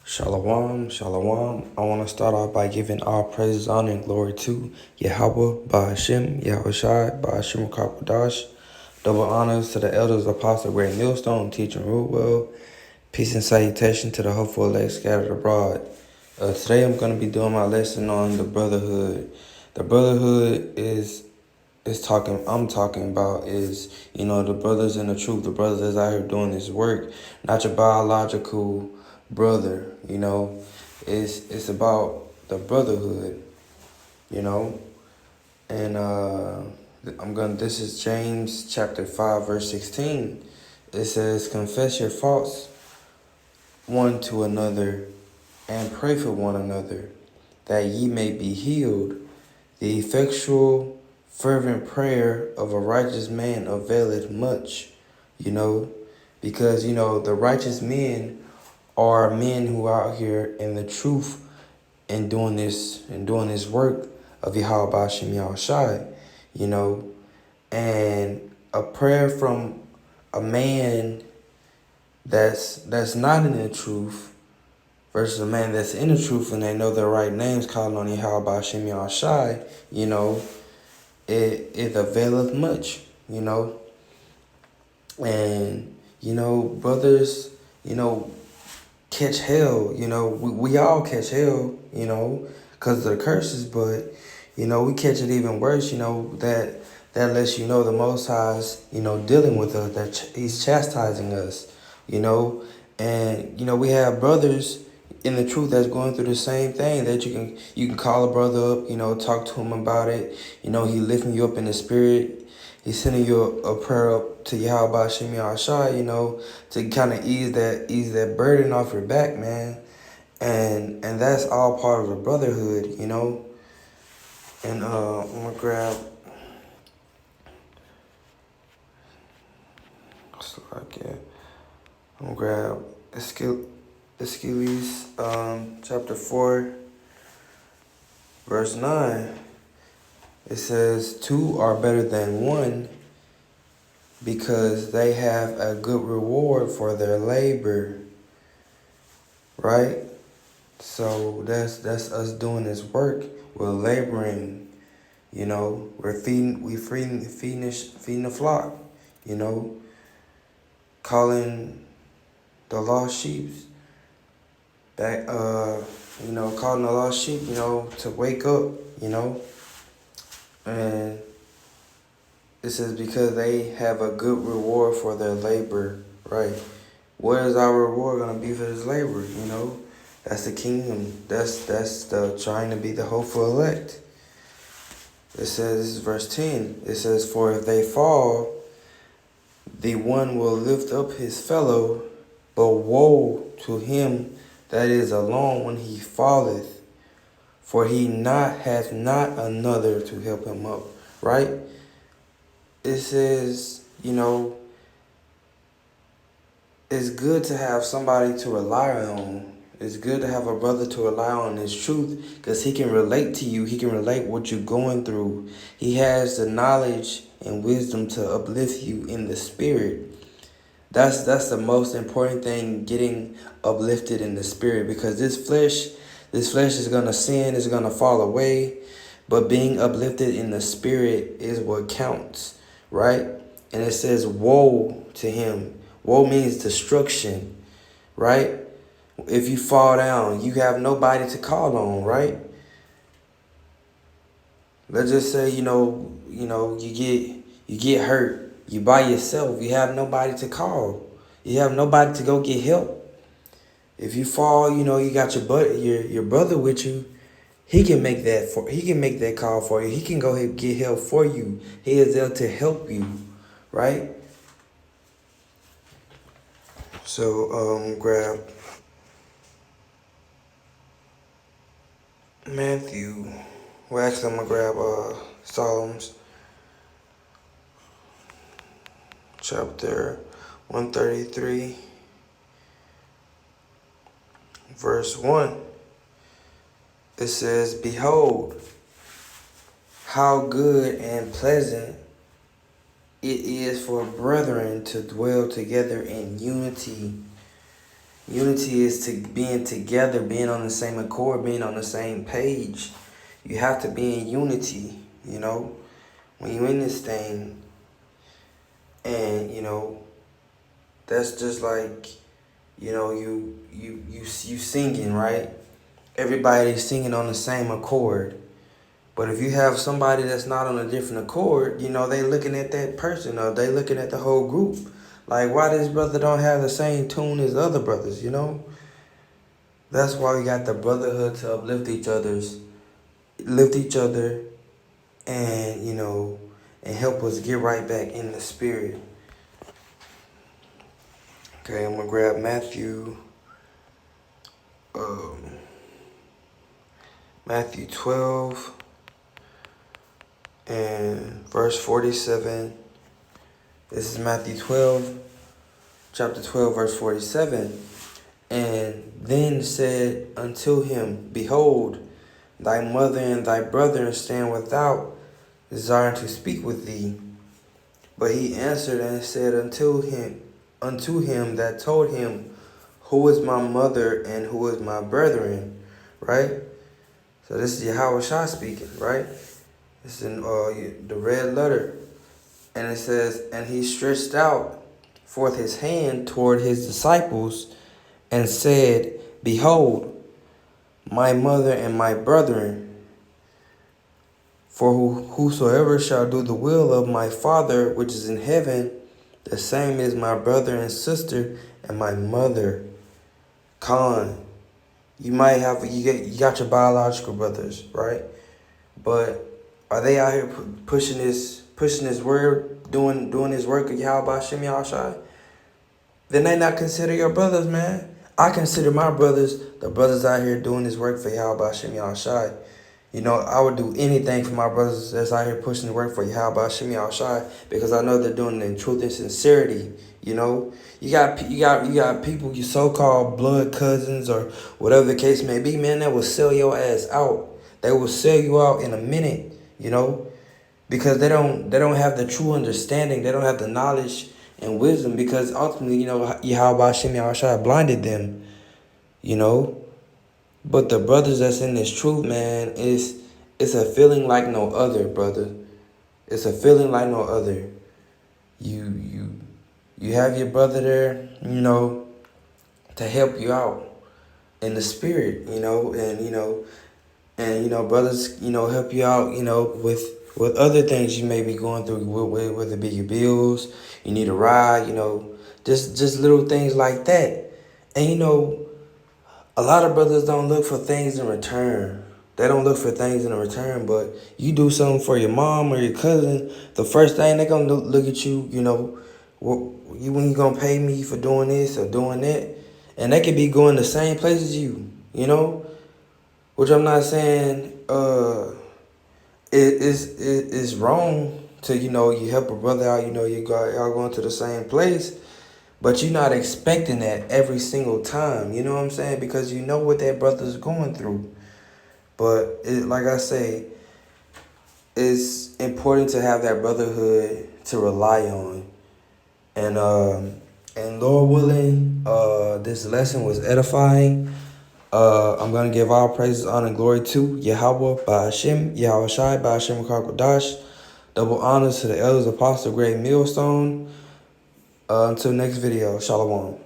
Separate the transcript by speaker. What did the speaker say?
Speaker 1: Shalom, shalom. I want to start off by giving all praises, honor, and glory to Yahweh, Ba'ashem, Yahushai, Ba'ashem Kakwadash. Double honors to the elders, apostle, great millstone, teaching rule well. Peace and salutation to the hopeful elect scattered abroad. Today I'm going to be doing my lesson on the brotherhood. The brotherhood I'm talking about is, the brothers in the truth, the brothers that's out here doing this work, not your biological brother, it's about the brotherhood, you know, and this is James chapter 5, verse 16. It says, confess your faults one to another and pray for one another, that ye may be healed. The effectual fervent prayer of a righteous man availeth much, because, the righteous men are men who are out here in the truth and doing this work of Yahweh Ba'ashem Yahushai, and a prayer from a man that's not in the truth versus a man that's in the truth and they know their right names, calling on Yahweh Ba'ashem Yahushai, it availeth much, and, brothers, catch hell, we all catch hell, because of the curses, but, we catch it even worse, that lets you know the Most High's, dealing with us, that he's chastising us, and, we have brothers in the truth that's going through the same thing that you can call a brother up, talk to him about it, he lifting you up in the spirit. He's sending you a prayer up to Yahweh Ba'ashem Yahushai, to kind of ease that burden off your back, man. And that's all part of the brotherhood, And I'm gonna grab Achilles, chapter 4, verse 9. It says, two are better than one because they have a good reward for their labor, right? So that's us doing this work. We're laboring, we're feeding the flock, calling the lost sheep back, calling the lost sheep, to wake up, and it says because they have a good reward for their labor, right? What is our reward going to be for this labor, That's the kingdom. That's the trying to be the hopeful elect. It says, this is verse 10. It says, for if they fall, the one will lift up his fellow, but woe to him that is alone when he falleth, for he hath not another to help him up, right? It says, it's good to have somebody to rely on. It's good to have a brother to rely on in his truth because he can relate to you. He can relate what you're going through. He has the knowledge and wisdom to uplift you in the spirit. That's the most important thing, getting uplifted in the spirit, because this flesh is going to sin, is going to fall away, but being uplifted in the spirit is what counts, right? And it says, woe to him. Woe means destruction, right? If you fall down, you have nobody to call on, right? Let's just say, you get hurt. You by yourself. You have nobody to call. You have nobody to go get help. If you fall, you got your brother with you. He can make that call for you. He can go ahead and get help for you. He is there to help you, right? So grab Matthew. Well, actually, I'm gonna grab Psalms chapter 133, verse 1. It says, behold, how good and pleasant it is for brethren to dwell together in unity. Unity is to being together, being on the same accord, being on the same page. You have to be in unity, you know, when you in this thing. And, you know, that's just like, you know, you singing, right? Everybody's singing on the same accord. But if you have somebody that's not on a different accord, you know, they looking at that person or they looking at the whole group. Like, why this brother don't have the same tune as other brothers, you know? That's why we got the brotherhood to lift each other and, you know, and help us get right back in the spirit. Okay, I'm gonna grab Matthew 12 and verse 47. This is Matthew 12, chapter 12, verse 47. And then said unto him, Behold, thy mother and thy brethren stand without, desiring to speak with thee. But he answered and said unto him that told him, Who is my mother and who is my brethren? Right? So this is Yahweh Shah speaking, right? It's in the red letter. And it says, And he stretched out forth his hand toward his disciples and said, Behold, my mother and my brethren, for whosoever shall do the will of my Father which is in heaven, the same is my brother and sister and my mother. Khan, you might have you got your biological brothers, right? But are they out here pushing this word, doing this work of Yahweh Shem Yahushai? Then they not consider your brothers, man. I consider my brothers the brothers out here doing this work for Yahweh Shem Yahushai. You know, I would do anything for my brothers that's out here pushing the work for Yahweh Shem Yahushai because I know they're doing it in truth and sincerity. You know, you got people, you so-called blood cousins or whatever the case may be, man, that will sell your ass out. They will sell you out in a minute, you know, because they don't have the true understanding. They don't have the knowledge and wisdom because ultimately, you know, Yahweh Shem Yahushua blinded them, you know. But the brothers that's in this truth, man, it's a feeling like no other, brother. It's a feeling like no other. You have your brother there, you know, to help you out in the spirit, you know, and brothers, you know, help you out, you know, with other things you may be going through, whether it be your bills, you need a ride, you know, just little things like that. And, you know, a lot of brothers don't look for things in return. They don't look for things in return, but you do something for your mom or your cousin, the first thing they're going to look at you, you know, when you going to pay me for doing this or doing that? And they could be going the same place as you, you know, which I'm not saying it's wrong to, you know, you help a brother out, you know, y'all going to the same place, but you're not expecting that every single time, you know what I'm saying? Because you know what that brother's going through. But like I say, it's important to have that brotherhood to rely on. And Lord willing, this lesson was edifying. I'm going to give all praises, honor, and glory to Yahweh, Ba'ashem, Yahweh Shai, Ba'ashem, Kakwadash. Double honors to the elders, apostle, great millstone. Until next video, Shalom.